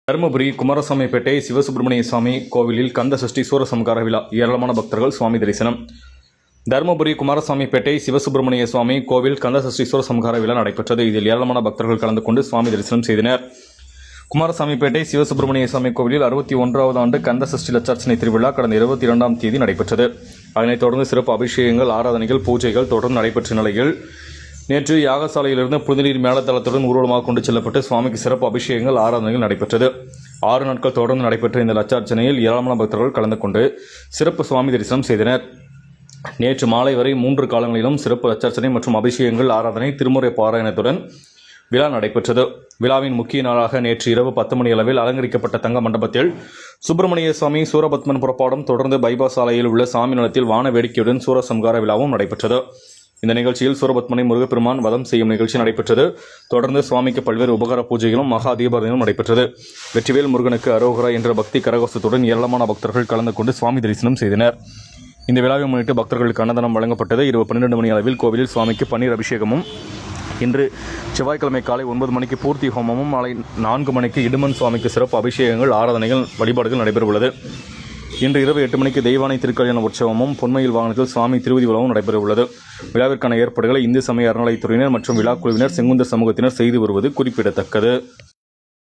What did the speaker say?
தருமபுரி குமாரசாமிப்பேட்டை சிவசுப்பிரமணிய சுவாமி கோவிலில் கந்த சஷ்டி சூரசம்ஹார விழா. ஏராளமான பக்தர்கள் சுவாமி தரிசனம். தருமபுரி குமாரசாமிப்பேட்டை சிவசுப்பிரமணிய சுவாமி கோவில் கந்த சஷ்டி சூரசம்ஹார விழா நடைபெற்றது. இதில் ஏராளமான பக்தர்கள் கலந்து கொண்டு சுவாமி தரிசனம் செய்தனர். குமாரசாமிப்பேட்டை சிவசுப்பிரமணிய சுவாமி கோவிலில் 61வது ஆண்டு கந்த சஷ்டி லட்சார்ச்சனை திருவிழா கடந்த 22ஆம் தேதி நடைபெற்றது. அதனைத் தொடர்ந்து சிறப்பு அபிஷேகங்கள், ஆராதனைகள், பூஜைகள் தொடர்ந்து நடைபெற்ற நிலையில் நேற்று யாகசாலையிலிருந்து புதுநீர் மேலத்தளத்துடன் ஊர்வலமாக கொண்டு செல்லப்பட்டு சுவாமிக்கு சிறப்பு அபிஷேகங்கள், ஆராதனைகள் நடைபெற்றது. 6 நாட்கள் தொடர்ந்து நடைபெற்ற இந்த லட்சார்ச்சனையில் ஏராளமான பக்தர்கள் கலந்து கொண்டு சிறப்பு சுவாமி தரிசனம் செய்தனர். நேற்று மாலை வரை 3 காலங்களிலும் சிறப்பு லட்சார்ச்சனை மற்றும் அபிஷேகங்கள், ஆராதனை, திருமுறை பாராயணத்துடன் விழா நடைபெற்றது. விழாவின் முக்கிய நாளாக நேற்று இரவு 10 மணி அளவில் அலங்கரிக்கப்பட்ட தங்க மண்டபத்தில் சுப்பிரமணிய சுவாமி சூரபத்மன் புறப்பாடும், தொடர்ந்து பைபாஸ் சாலையில் உள்ள சாமி நிலத்தில் வான வேடிக்கையுடன் சூரசம்ஹார விழாவும் நடைபெற்றது. இந்த நிகழ்ச்சியில் சூரபத்மனை முருகப்பெருமான் வதம் செய்யும் நிகழ்ச்சி நடைபெற்றது. தொடர்ந்து சுவாமிக்கு பல்வேறு உபகார பூஜைகளும், மகா தீபாரதனையும் நடைபெற்றது. வெற்றிவேல் முருகனுக்கு அரோகரா என்ற பக்தி கரகோஷத்துடன் ஏராளமான பக்தர்கள் கலந்து கொண்டு சுவாமி தரிசனம் செய்தனர். இந்த விழாவை முன்னிட்டு பக்தர்களுக்கு அன்னதானம் வழங்கப்பட்டது. இரவு 12 மணி அளவில் கோவிலில் சுவாமிக்கு பன்னீர் அபிஷேகமும், இன்று செவ்வாய்க்கிழமை காலை 9 மணிக்கு பூர்த்தி ஹோமமும், மாலை 4 மணிக்கு இடுமன் சுவாமிக்கு சிறப்பு அபிஷேகங்கள், ஆராதனைகள், வழிபாடுகள் நடைபெறவுள்ளது. இன்று இரவு 8 மணிக்கு தெய்வானை திருக்கல்யாண உற்சவமும், பொன்மையில் வாகனத்தில் சுவாமி திருவதி விழாவும் நடைபெறவுள்ளது. விழாவிற்கான ஏற்பாடுகளை இந்து சமய அறநிலையத்துறையினர் மற்றும் விழா குழுவினர், செங்குந்தர் சமூகத்தினர் செய்து வருவது குறிப்பிடத்தக்கது.